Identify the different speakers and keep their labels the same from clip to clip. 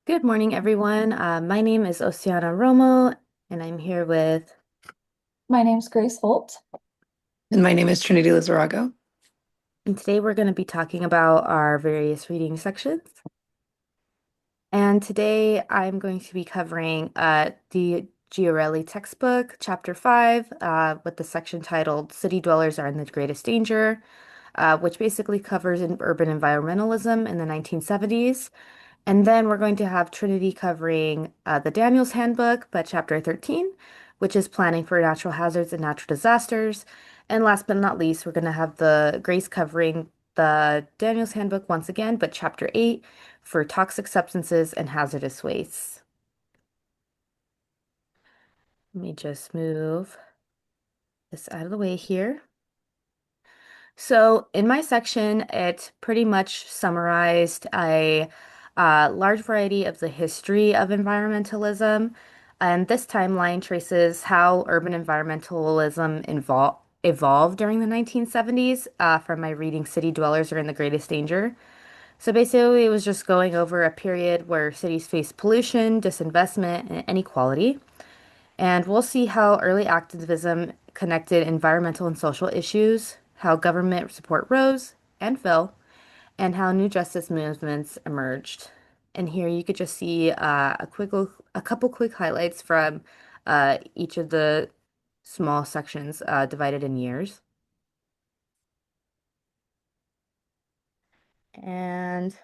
Speaker 1: Good morning, everyone. My name is Ociana Romo, and I'm here with,
Speaker 2: My name's Grace Holt.
Speaker 3: And my name is Trinity Lizarago.
Speaker 1: and today we're going to be talking about our various reading sections. And today I'm going to be covering the Giorelli textbook, Chapter 5, with the section titled City Dwellers Are in the Greatest Danger, which basically covers urban environmentalism in the 1970s. And then we're going to have Trinity covering the Daniels Handbook, but Chapter 13, which is Planning for Natural Hazards and Natural Disasters. And last but not least, we're going to have the Grace covering the Daniels Handbook once again, but Chapter 8 for Toxic Substances and Hazardous Wastes. Let me just move this out of the way here. So in my section, it pretty much summarized a large variety of the history of environmentalism. And this timeline traces how urban environmentalism evolved during the 1970s from my reading City Dwellers Are in the Greatest Danger. So basically, it was just going over a period where cities faced pollution, disinvestment, and inequality. And we'll see how early activism connected environmental and social issues, how government support rose and fell, and how new justice movements emerged. And here you could just see a couple quick highlights from each of the small sections divided in years. And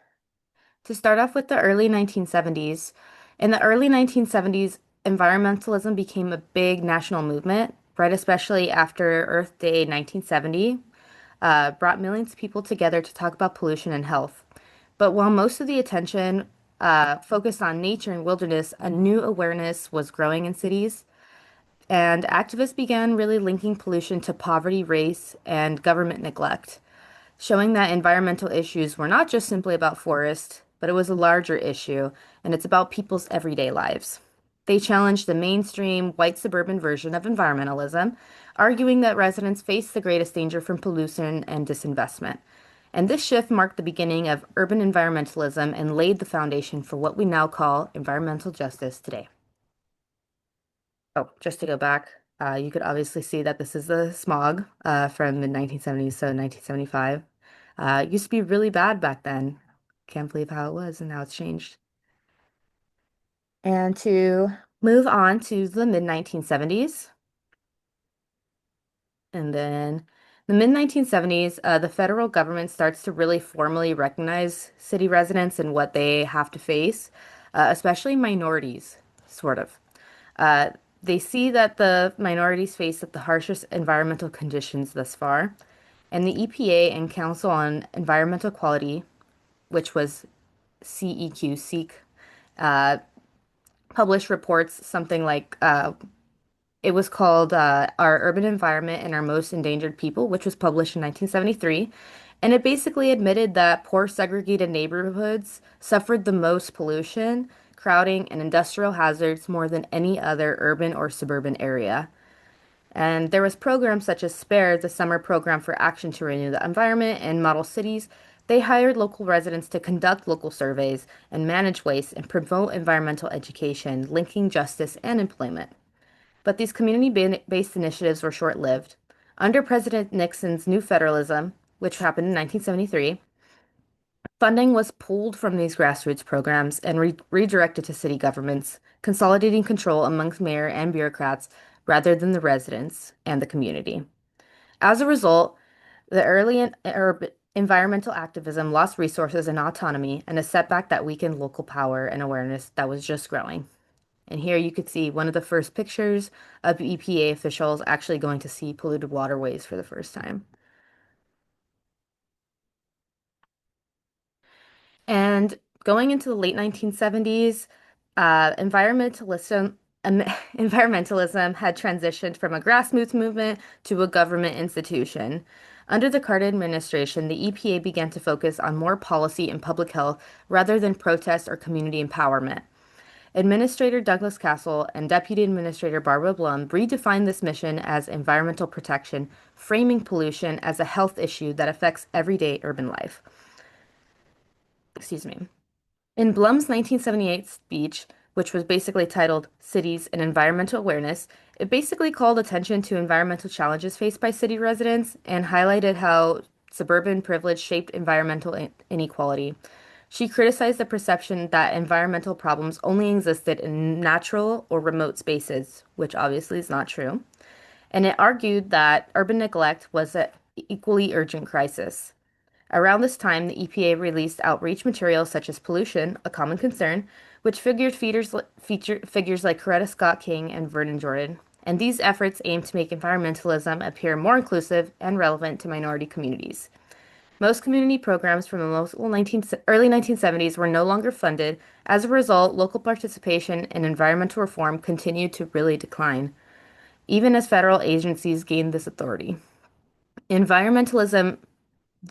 Speaker 1: to start off with the early 1970s, in the early 1970s, environmentalism became a big national movement, right? Especially after Earth Day 1970, brought millions of people together to talk about pollution and health. But while most of the attention focused on nature and wilderness, a new awareness was growing in cities. And activists began really linking pollution to poverty, race, and government neglect, showing that environmental issues were not just simply about forests, but it was a larger issue, and it's about people's everyday lives. They challenged the mainstream white suburban version of environmentalism, arguing that residents face the greatest danger from pollution and disinvestment. And this shift marked the beginning of urban environmentalism and laid the foundation for what we now call environmental justice today. Oh, just to go back, you could obviously see that this is the smog from the 1970s, so 1975. It used to be really bad back then. Can't believe how it was and how it's changed. And to move on to the mid 1970s, and then the mid 1970s, the federal government starts to really formally recognize city residents and what they have to face, especially minorities, sort of. Uh, they see that the minorities face the harshest environmental conditions thus far, and the EPA and Council on Environmental Quality, which was CEQ, Seek, uh, published reports something like it was called Our Urban Environment and Our Most Endangered People, which was published in 1973. And it basically admitted that poor segregated neighborhoods suffered the most pollution, crowding, and industrial hazards more than any other urban or suburban area. And there was programs such as SPARE, the Summer Program for Action to Renew the Environment, and Model Cities. They hired local residents to conduct local surveys and manage waste and promote environmental education, linking justice and employment. But these community-based initiatives were short-lived. Under President Nixon's new federalism, which happened in 1973, funding was pulled from these grassroots programs and redirected to city governments, consolidating control amongst mayor and bureaucrats rather than the residents and the community. As a result, the early environmental activism lost resources and autonomy, and a setback that weakened local power and awareness that was just growing. And here you could see one of the first pictures of EPA officials actually going to see polluted waterways for the first time. And going into the late 1970s, environmentalism had transitioned from a grassroots movement to a government institution. Under the Carter administration, the EPA began to focus on more policy and public health rather than protest or community empowerment. Administrator Douglas Castle and Deputy Administrator Barbara Blum redefined this mission as environmental protection, framing pollution as a health issue that affects everyday urban life. Excuse me. In Blum's 1978 speech, which was basically titled Cities and Environmental Awareness, it basically called attention to environmental challenges faced by city residents and highlighted how suburban privilege shaped environmental inequality. She criticized the perception that environmental problems only existed in natural or remote spaces, which obviously is not true. And it argued that urban neglect was an equally urgent crisis. Around this time, the EPA released outreach materials such as Pollution, a Common Concern, which feature figures like Coretta Scott King and Vernon Jordan. And these efforts aim to make environmentalism appear more inclusive and relevant to minority communities. Most community programs from the early 1970s were no longer funded. As a result, local participation in environmental reform continued to really decline, even as federal agencies gained this authority. Environmentalism,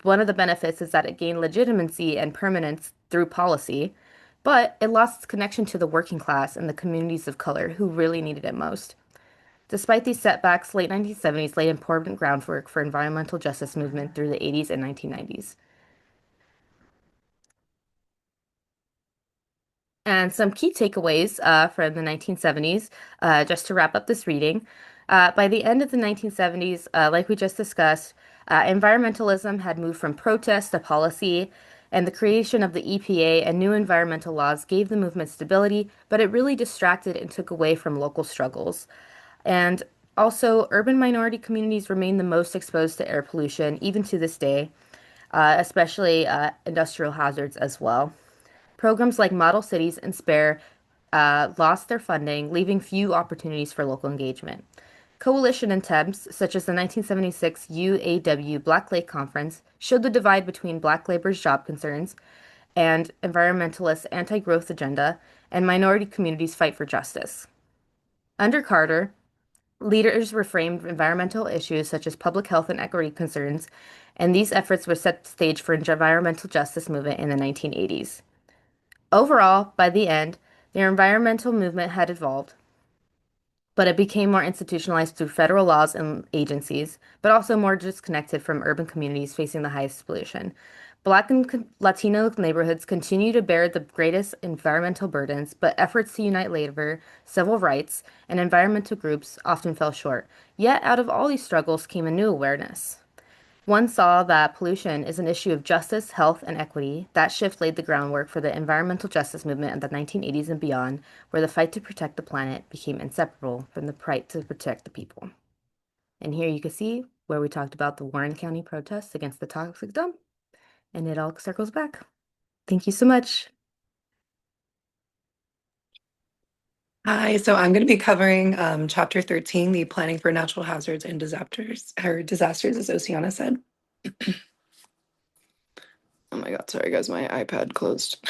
Speaker 1: one of the benefits is that it gained legitimacy and permanence through policy, but it lost its connection to the working class and the communities of color who really needed it most. Despite these setbacks, late 1970s laid important groundwork for environmental justice movement through the 80s and 1990s. And some key takeaways from the 1970s, just to wrap up this reading. By the end of the 1970s, like we just discussed, environmentalism had moved from protest to policy, and the creation of the EPA and new environmental laws gave the movement stability, but it really distracted and took away from local struggles. And also, urban minority communities remain the most exposed to air pollution, even to this day, especially industrial hazards as well. Programs like Model Cities and Spare lost their funding, leaving few opportunities for local engagement. Coalition attempts, such as the 1976 UAW Black Lake Conference, showed the divide between Black labor's job concerns and environmentalists' anti growth agenda and minority communities' fight for justice. Under Carter, leaders reframed environmental issues such as public health and equity concerns, and these efforts would set the stage for environmental justice movement in the 1980s. Overall, by the end, the environmental movement had evolved, but it became more institutionalized through federal laws and agencies, but also more disconnected from urban communities facing the highest pollution. Black and Latino neighborhoods continue to bear the greatest environmental burdens, but efforts to unite labor, civil rights, and environmental groups often fell short. Yet, out of all these struggles came a new awareness. One saw that pollution is an issue of justice, health, and equity. That shift laid the groundwork for the environmental justice movement in the 1980s and beyond, where the fight to protect the planet became inseparable from the fight to protect the people. And here you can see where we talked about the Warren County protests against the toxic dump, and it all circles back. Thank you so much.
Speaker 3: Hi, so I'm going to be covering Chapter 13, the Planning for Natural Hazards and Disasters, as Ociana said. Oh my God, sorry guys, my iPad closed.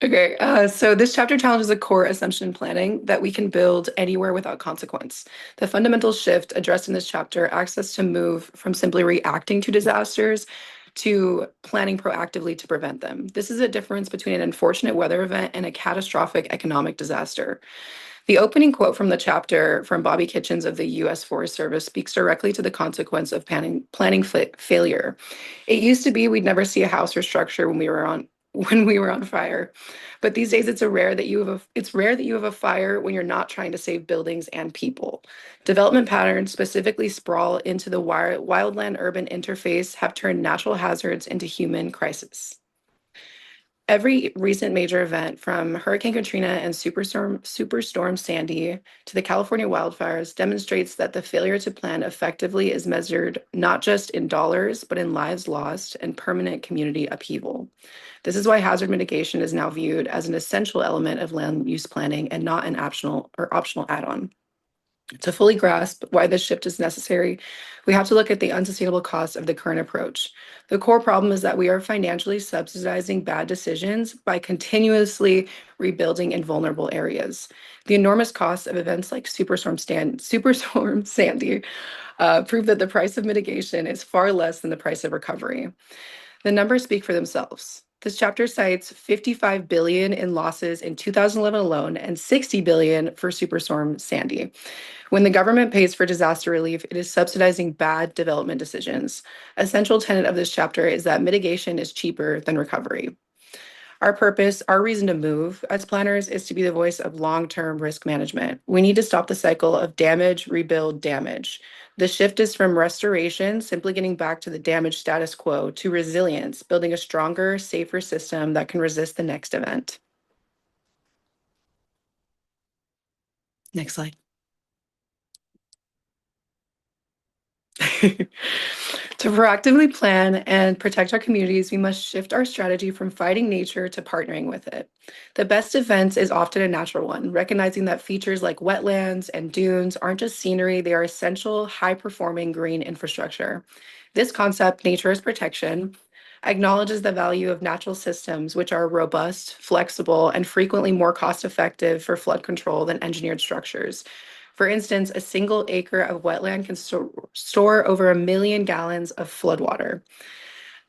Speaker 3: Okay, so this chapter challenges a core assumption in planning that we can build anywhere without consequence. The fundamental shift addressed in this chapter asks us to move from simply reacting to disasters to planning proactively to prevent them. This is a difference between an unfortunate weather event and a catastrophic economic disaster. The opening quote from the chapter from Bobby Kitchens of the U.S. Forest Service speaks directly to the consequence of planning failure. It used to be we'd never see a house or structure when we were on fire, but these days it's rare that you have a fire when you're not trying to save buildings and people. Development patterns, specifically sprawl into the wildland-urban interface, have turned natural hazards into human crisis. Every recent major event, from Hurricane Katrina and Superstorm Sandy to the California wildfires, demonstrates that the failure to plan effectively is measured not just in dollars, but in lives lost and permanent community upheaval. This is why hazard mitigation is now viewed as an essential element of land use planning and not an optional add-on. To fully grasp why this shift is necessary, we have to look at the unsustainable cost of the current approach. The core problem is that we are financially subsidizing bad decisions by continuously rebuilding in vulnerable areas. The enormous cost of events like Superstorm Sandy prove that the price of mitigation is far less than the price of recovery. The numbers speak for themselves. This chapter cites 55 billion in losses in 2011 alone and 60 billion for Superstorm Sandy. When the government pays for disaster relief, it is subsidizing bad development decisions. A central tenet of this chapter is that mitigation is cheaper than recovery. Our purpose, our reason to move as planners is to be the voice of long-term risk management. We need to stop the cycle of damage, rebuild, damage. The shift is from restoration, simply getting back to the damaged status quo, to resilience, building a stronger, safer system that can resist the next event. Next slide. To proactively plan and protect our communities, we must shift our strategy from fighting nature to partnering with it. The best defense is often a natural one, recognizing that features like wetlands and dunes aren't just scenery, they are essential, high-performing green infrastructure. This concept, nature as protection, acknowledges the value of natural systems, which are robust, flexible, and frequently more cost-effective for flood control than engineered structures. For instance, a single acre of wetland can store over 1 million gallons of floodwater.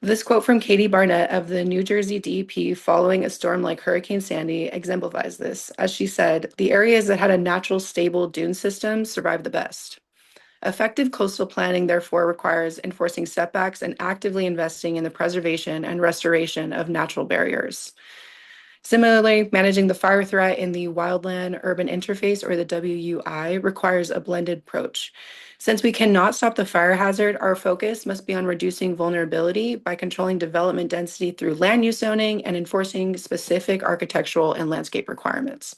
Speaker 3: This quote from Katie Barnett of the New Jersey DEP following a storm like Hurricane Sandy exemplifies this. As she said, the areas that had a natural stable dune system survived the best. Effective coastal planning, therefore, requires enforcing setbacks and actively investing in the preservation and restoration of natural barriers. Similarly, managing the fire threat in the wildland urban interface, or the WUI, requires a blended approach. Since we cannot stop the fire hazard, our focus must be on reducing vulnerability by controlling development density through land use zoning and enforcing specific architectural and landscape requirements.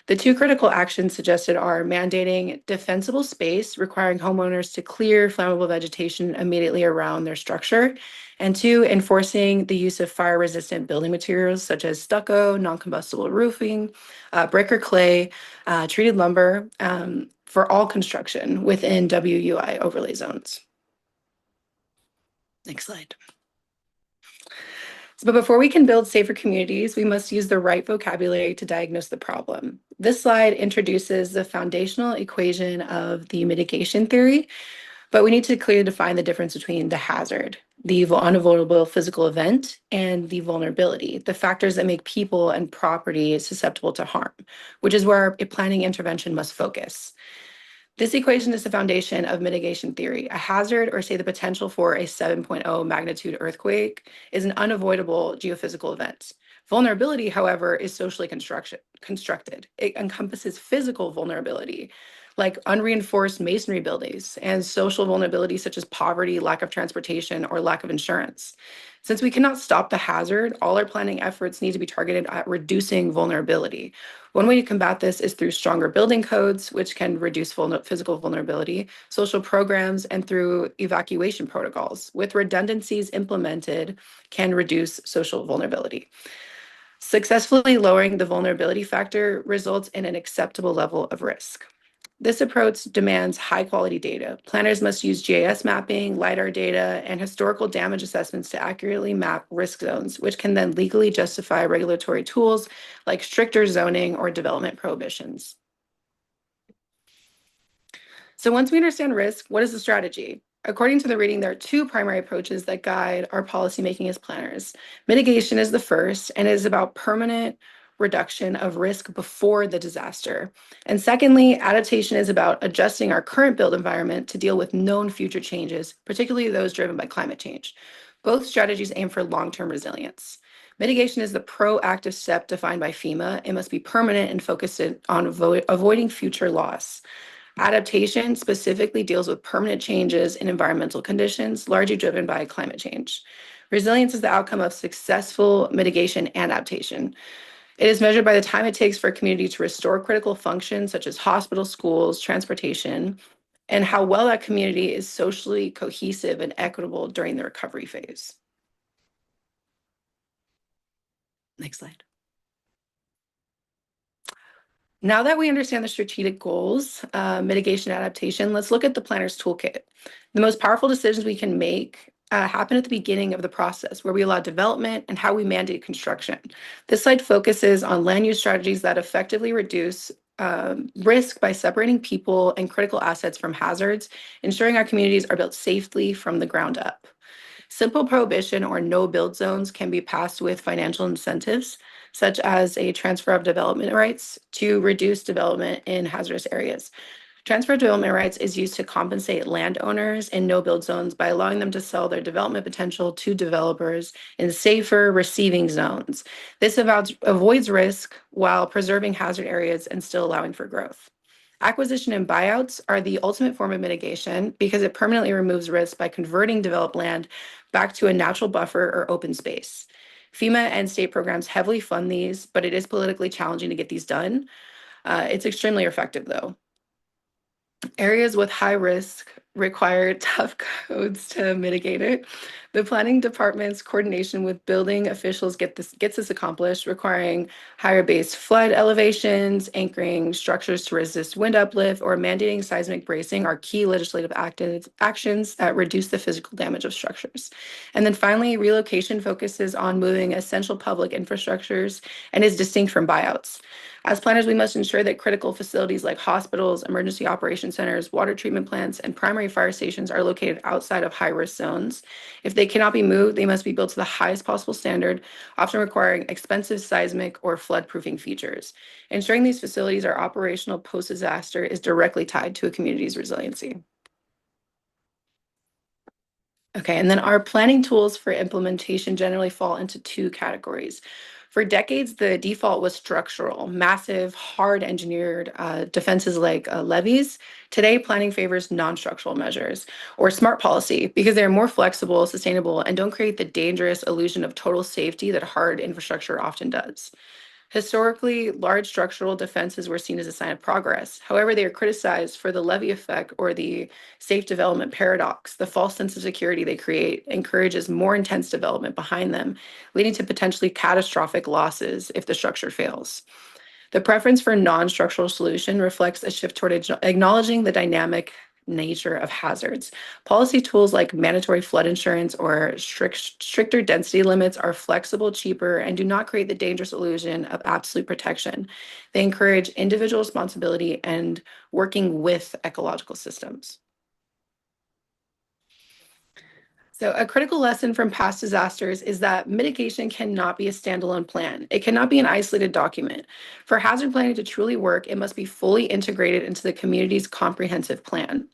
Speaker 3: The two critical actions suggested are mandating defensible space, requiring homeowners to clear flammable vegetation immediately around their structure, and two, enforcing the use of fire-resistant building materials such as stucco, non-combustible roofing, brick or clay, treated lumber for all construction within WUI overlay zones. Next slide. But before we can build safer communities, we must use the right vocabulary to diagnose the problem. This slide introduces the foundational equation of the mitigation theory, but we need to clearly define the difference between the hazard, the unavoidable physical event, and the vulnerability, the factors that make people and property susceptible to harm, which is where a planning intervention must focus. This equation is the foundation of mitigation theory. A hazard, or say the potential for a 7.0 magnitude earthquake, is an unavoidable geophysical event. Vulnerability, however, is socially constructed. It encompasses physical vulnerability, like unreinforced masonry buildings, and social vulnerability such as poverty, lack of transportation, or lack of insurance. Since we cannot stop the hazard, all our planning efforts need to be targeted at reducing vulnerability. One way to combat this is through stronger building codes, which can reduce physical vulnerability, social programs, and through evacuation protocols, with redundancies implemented, can reduce social vulnerability. Successfully lowering the vulnerability factor results in an acceptable level of risk. This approach demands high-quality data. Planners must use GIS mapping, LiDAR data, and historical damage assessments to accurately map risk zones, which can then legally justify regulatory tools like stricter zoning or development prohibitions. So once we understand risk, what is the strategy? According to the reading, there are two primary approaches that guide our policymaking as planners. Mitigation is the first, and it is about permanent reduction of risk before the disaster. And secondly, adaptation is about adjusting our current built environment to deal with known future changes, particularly those driven by climate change. Both strategies aim for long-term resilience. Mitigation is the proactive step defined by FEMA. It must be permanent and focused on avoiding future loss. Adaptation specifically deals with permanent changes in environmental conditions, largely driven by climate change. Resilience is the outcome of successful mitigation and adaptation. It is measured by the time it takes for a community to restore critical functions such as hospitals, schools, transportation, and how well that community is socially cohesive and equitable during the recovery phase. Next slide. Now that we understand the strategic goals, mitigation, adaptation, let's look at the planner's toolkit. The most powerful decisions we can make happen at the beginning of the process, where we allow development and how we mandate construction. This slide focuses on land use strategies that effectively reduce risk by separating people and critical assets from hazards, ensuring our communities are built safely from the ground up. Simple prohibition or no build zones can be passed with financial incentives, such as a transfer of development rights to reduce development in hazardous areas. Transfer of development rights is used to compensate landowners in no-build zones by allowing them to sell their development potential to developers in safer receiving zones. This avoids risk while preserving hazard areas and still allowing for growth. Acquisition and buyouts are the ultimate form of mitigation because it permanently removes risk by converting developed land back to a natural buffer or open space. FEMA and state programs heavily fund these, but it is politically challenging to get these done. It's extremely effective, though. Areas with high risk require tough codes to mitigate it. The planning department's coordination with building officials gets this accomplished, requiring higher base flood elevations, anchoring structures to resist wind uplift, or mandating seismic bracing are key legislative actions that reduce the physical damage of structures. And then finally, relocation focuses on moving essential public infrastructures and is distinct from buyouts. As planners, we must ensure that critical facilities like hospitals, emergency operation centers, water treatment plants, and primary fire stations are located outside of high-risk zones. If they cannot be moved, they must be built to the highest possible standard, often requiring expensive seismic or flood-proofing features. Ensuring these facilities are operational post-disaster is directly tied to a community's resiliency. Okay, and then our planning tools for implementation generally fall into two categories. For decades, the default was structural, massive, hard engineered defenses like levees. Today, planning favors non-structural measures or smart policy because they're more flexible, sustainable, and don't create the dangerous illusion of total safety that hard infrastructure often does. Historically, large structural defenses were seen as a sign of progress. However, they are criticized for the levee effect or the safe development paradox. The false sense of security they create encourages more intense development behind them, leading to potentially catastrophic losses if the structure fails. The preference for non-structural solution reflects a shift toward acknowledging the dynamic nature of hazards. Policy tools like mandatory flood insurance or stricter density limits are flexible, cheaper, and do not create the dangerous illusion of absolute protection. They encourage individual responsibility and working with ecological systems. So, a critical lesson from past disasters is that mitigation cannot be a standalone plan. It cannot be an isolated document. For hazard planning to truly work, it must be fully integrated into the community's comprehensive plan.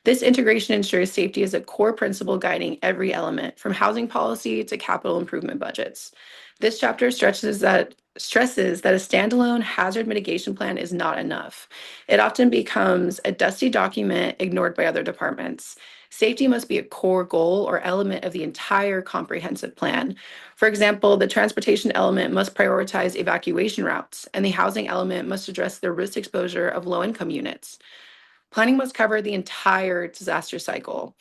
Speaker 3: This integration ensures safety is a core principle guiding every element, from housing policy to capital improvement budgets. This chapter stresses that a standalone hazard mitigation plan is not enough. It often becomes a dusty document ignored by other departments. Safety must be a core goal or element of the entire comprehensive plan. For example, the transportation element must prioritize evacuation routes, and the housing element must address the risk exposure of low-income units. Planning must cover the entire disaster cycle.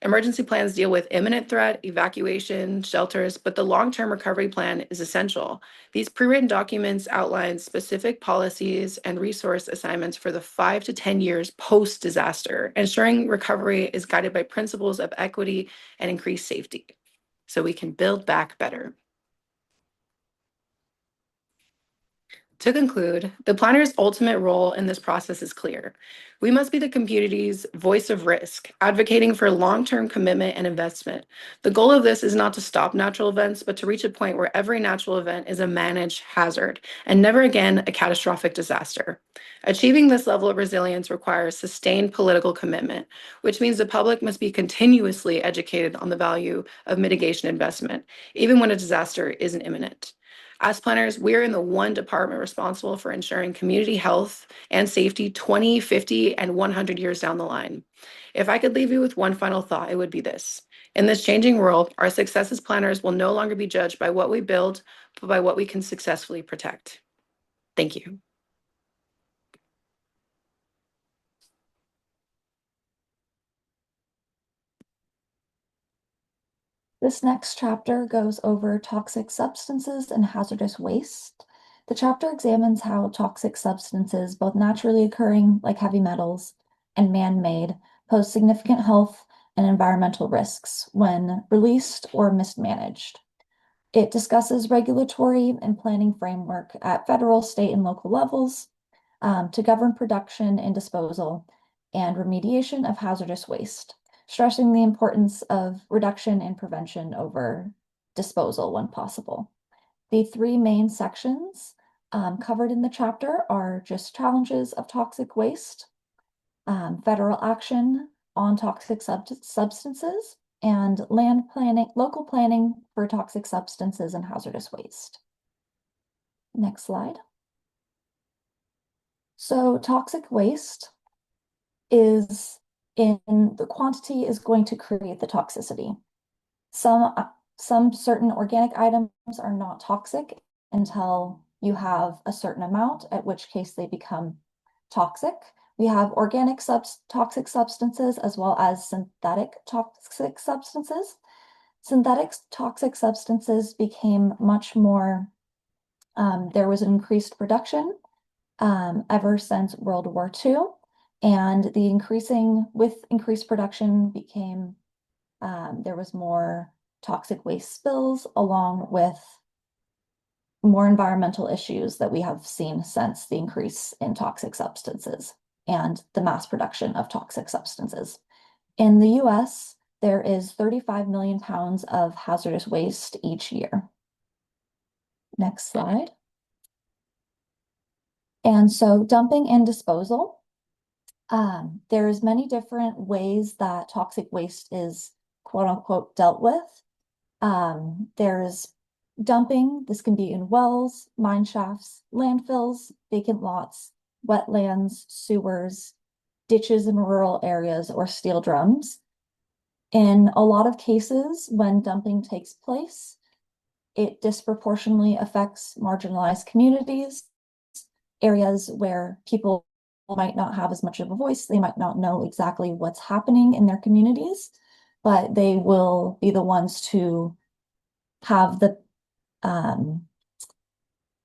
Speaker 3: Emergency plans deal with imminent threat, evacuation, shelters, but the long-term recovery plan is essential. These pre-written documents outline specific policies and resource assignments for the 5 to 10 years post-disaster, ensuring recovery is guided by principles of equity and increased safety, so we can build back better. To conclude, the planner's ultimate role in this process is clear. We must be the community's voice of risk, advocating for long-term commitment and investment. The goal of this is not to stop natural events, but to reach a point where every natural event is a managed hazard and never again a catastrophic disaster. Achieving this level of resilience requires sustained political commitment, which means the public must be continuously educated on the value of mitigation investment, even when a disaster isn't imminent. As planners, we're in the one department responsible for ensuring community health and safety 20, 50, and 100 years down the line. If I could leave you with one final thought, it would be this. In this changing world, our success as planners will no longer be judged by what we build, but by what we can successfully protect. Thank you.
Speaker 2: This next chapter goes over toxic substances and hazardous waste. The chapter examines how toxic substances, both naturally occurring like heavy metals and man-made, pose significant health and environmental risks when released or mismanaged. It discusses regulatory and planning framework at federal, state, and local levels to govern production and disposal and remediation of hazardous waste, stressing the importance of reduction and prevention over disposal when possible. The three main sections covered in the chapter are just challenges of toxic waste, federal action on toxic substances, and land planning, local planning for toxic substances and hazardous waste. Next slide. So toxic waste is in the quantity is going to create the toxicity. Some certain organic items are not toxic until you have a certain amount, at which case they become toxic. We have organic toxic substances as well as synthetic toxic substances. Synthetic toxic substances became much more, there was an increased production ever since World War II. And with increased production became, there was more toxic waste spills along with more environmental issues that we have seen since the increase in toxic substances and the mass production of toxic substances. In the US, there is 35 million pounds of hazardous waste each year. Next slide. And so dumping and disposal. There's many different ways that toxic waste is quote unquote dealt with. There's dumping. This can be in wells, mine shafts, landfills, vacant lots, wetlands, sewers, ditches in rural areas, or steel drums. In a lot of cases, when dumping takes place, it disproportionately affects marginalized communities, areas where people might not have as much of a voice. They might not know exactly what's happening in their communities, but they will be the ones to have the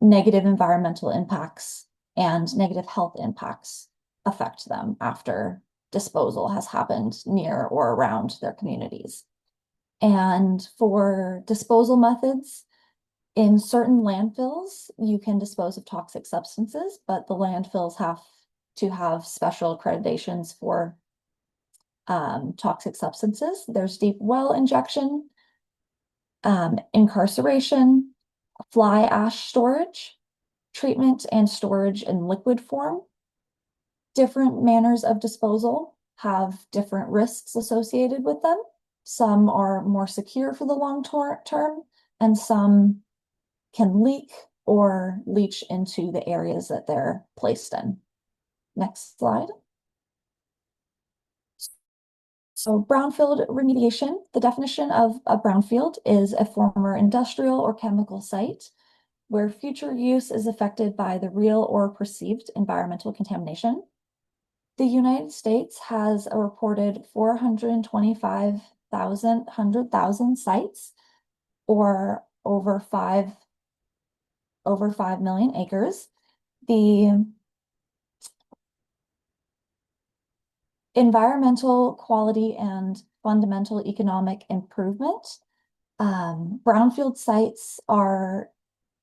Speaker 2: negative environmental impacts and negative health impacts affect them after disposal has happened near or around their communities. And for disposal methods, in certain landfills, you can dispose of toxic substances, but the landfills have to have special accreditations for toxic substances. There's deep well injection, incarceration, fly ash storage, treatment and storage in liquid form. Different manners of disposal have different risks associated with them. Some are more secure for the long term, and some can leak or leach into the areas that they're placed in. Next slide. So brownfield remediation, the definition of a brownfield is a former industrial or chemical site where future use is affected by the real or perceived environmental contamination. The United States has a reported 425,000 sites, or over 5 million acres. The environmental quality and fundamental economic improvement. Brownfield sites are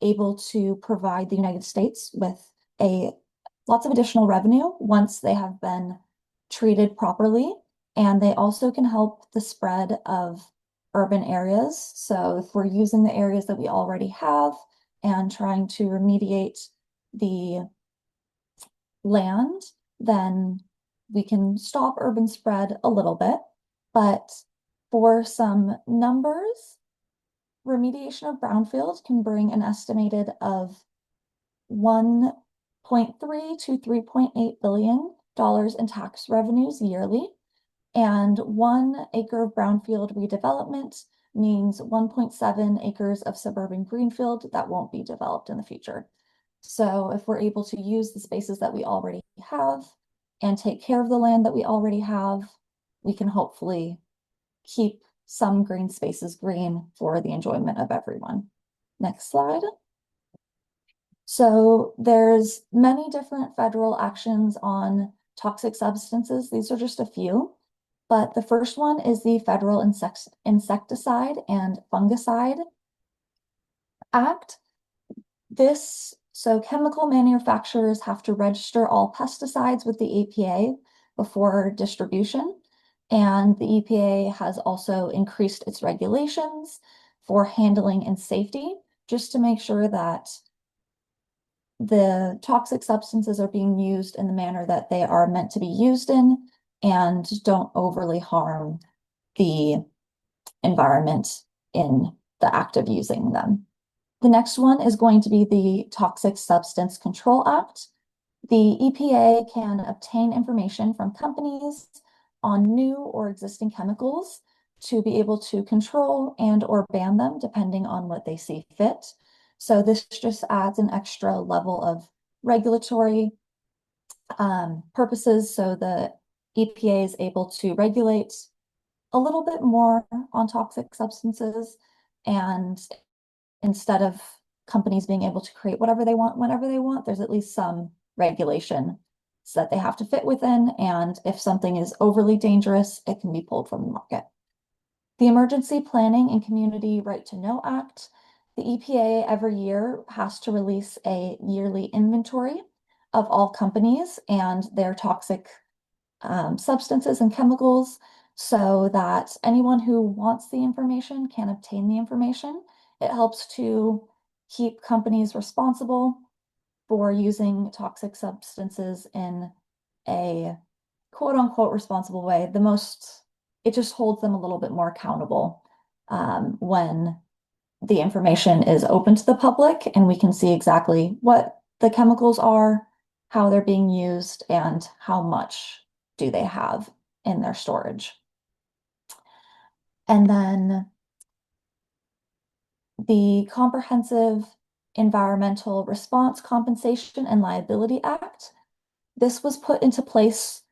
Speaker 2: able to provide the United States with lots of additional revenue once they have been treated properly. And they also can help the spread of urban areas. So if we're using the areas that we already have and trying to remediate the land, then we can stop urban spread a little bit. But for some numbers, remediation of brownfields can bring an estimated of 1.3 to $3.8 billion in tax revenues yearly. And 1 acre of brownfield redevelopment means 1.7 acres of suburban greenfield that won't be developed in the future. So if we're able to use the spaces that we already have and take care of the land that we already have, we can hopefully keep some green spaces green for the enjoyment of everyone. Next slide. So there's many different federal actions on toxic substances. These are just a few, but the first one is the Federal Insecticide and Fungicide Act. So chemical manufacturers have to register all pesticides with the EPA before distribution. And the EPA has also increased its regulations for handling and safety, just to make sure that the toxic substances are being used in the manner that they are meant to be used in and don't overly harm the environment in the act of using them. The next one is going to be the Toxic Substance Control Act. The EPA can obtain information from companies on new or existing chemicals to be able to control and or ban them depending on what they see fit. So this just adds an extra level of regulatory purposes so the EPA is able to regulate a little bit more on toxic substances, and instead of companies being able to create whatever they want whenever they want, there's at least some regulation so that they have to fit within. And if something is overly dangerous, it can be pulled from the market. The Emergency Planning and Community Right to Know Act. The EPA every year has to release a yearly inventory of all companies and their toxic substances and chemicals so that anyone who wants the information can obtain the information. It helps to keep companies responsible for using toxic substances in a quote unquote responsible way. It just holds them a little bit more accountable when the information is open to the public and we can see exactly what the chemicals are, how they're being used, and how much do they have in their storage. And then the Comprehensive Environmental Response Compensation and Liability Act. This was put into place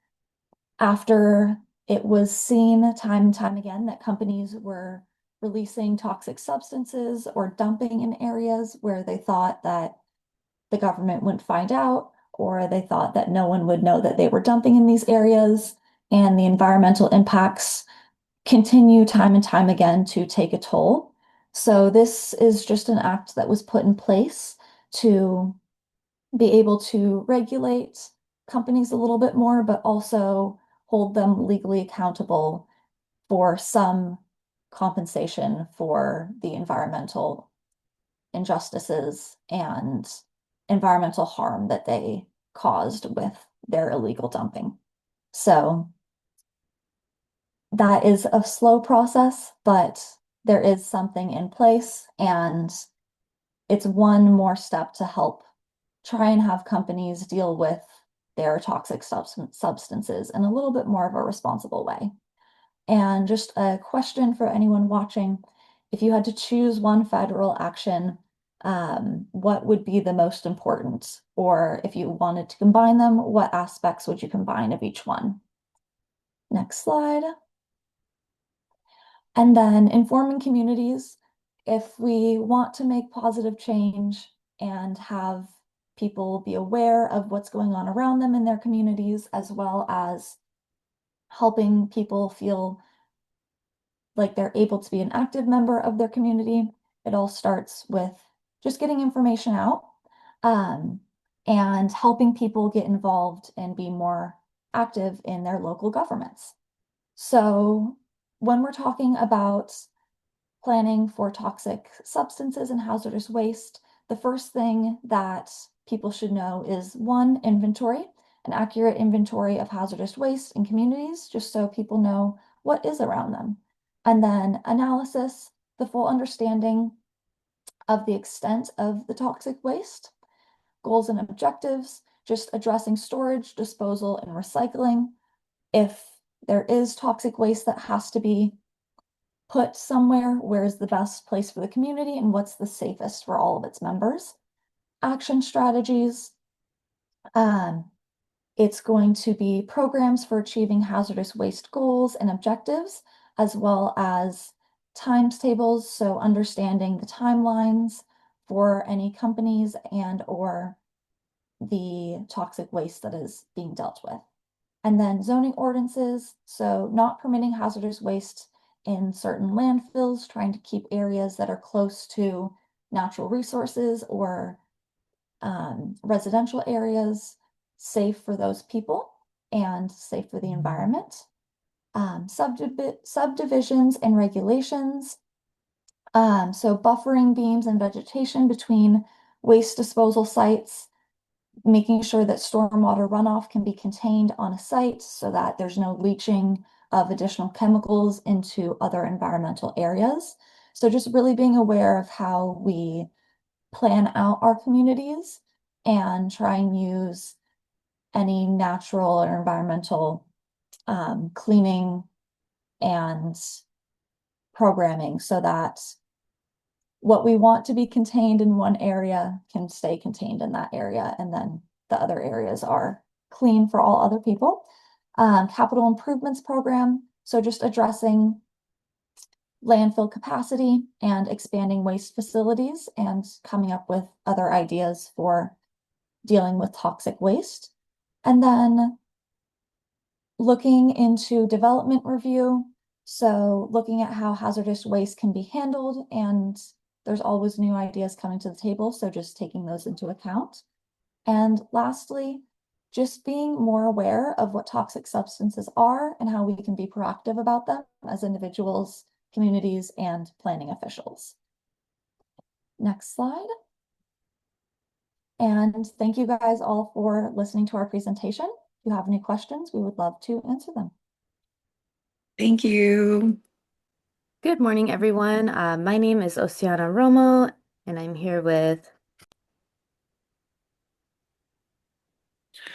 Speaker 2: after it was seen time and time again that companies were releasing toxic substances or dumping in areas where they thought that the government wouldn't find out, or they thought that no one would know that they were dumping in these areas, and the environmental impacts continue time and time again to take a toll. So this is just an act that was put in place to be able to regulate companies a little bit more, but also hold them legally accountable for some compensation for the environmental injustices and environmental harm that they caused with their illegal dumping. So that is a slow process, but there is something in place, and it's one more step to help try and have companies deal with their toxic substances in a little bit more of a responsible way. And just a question for anyone watching, if you had to choose one federal action, what would be the most important? Or if you wanted to combine them, what aspects would you combine of each one? Next slide. And then informing communities. If we want to make positive change and have people be aware of what's going on around them in their communities, as well as helping people feel like they're able to be an active member of their community, it all starts with just getting information out, um, and helping people get involved and be more active in their local governments. So when we're talking about planning for toxic substances and hazardous waste, the first thing that people should know is one, inventory, an accurate inventory of hazardous waste in communities, just so people know what is around them. And then analysis, the full understanding of the extent of the toxic waste, goals and objectives, just addressing storage, disposal, and recycling. If there is toxic waste that has to be put somewhere, where is the best place for the community and what's the safest for all of its members? Action strategies. It's going to be programs for achieving hazardous waste goals and objectives, as well as times tables, so understanding the timelines for any companies and or the toxic waste that is being dealt with. And then zoning ordinances, so not permitting hazardous waste in certain landfills, trying to keep areas that are close to natural resources or residential areas safe for those people and safe for the environment. Subdivisions and regulations. So buffering beams and vegetation between waste disposal sites making sure that stormwater runoff can be contained on a site so that there's no leaching of additional chemicals into other environmental areas. So just really being aware of how we plan out our communities and try and use any natural or environmental cleaning and programming so that what we want to be contained in one area can stay contained in that area, and then the other areas are clean for all other people. Capital improvements program, so just addressing landfill capacity and expanding waste facilities and coming up with other ideas for dealing with toxic waste. And then looking into development review, so looking at how hazardous waste can be handled, and there's always new ideas coming to the table, so just taking those into account. And lastly, just being more aware of what toxic substances are and how we can be proactive about them as individuals, communities, and planning officials. Next slide. And thank you guys all for listening to our presentation. If you have any questions, we would love to answer them.
Speaker 3: Thank you.
Speaker 1: Good morning, everyone. My name is Ociana Romo, and I'm here with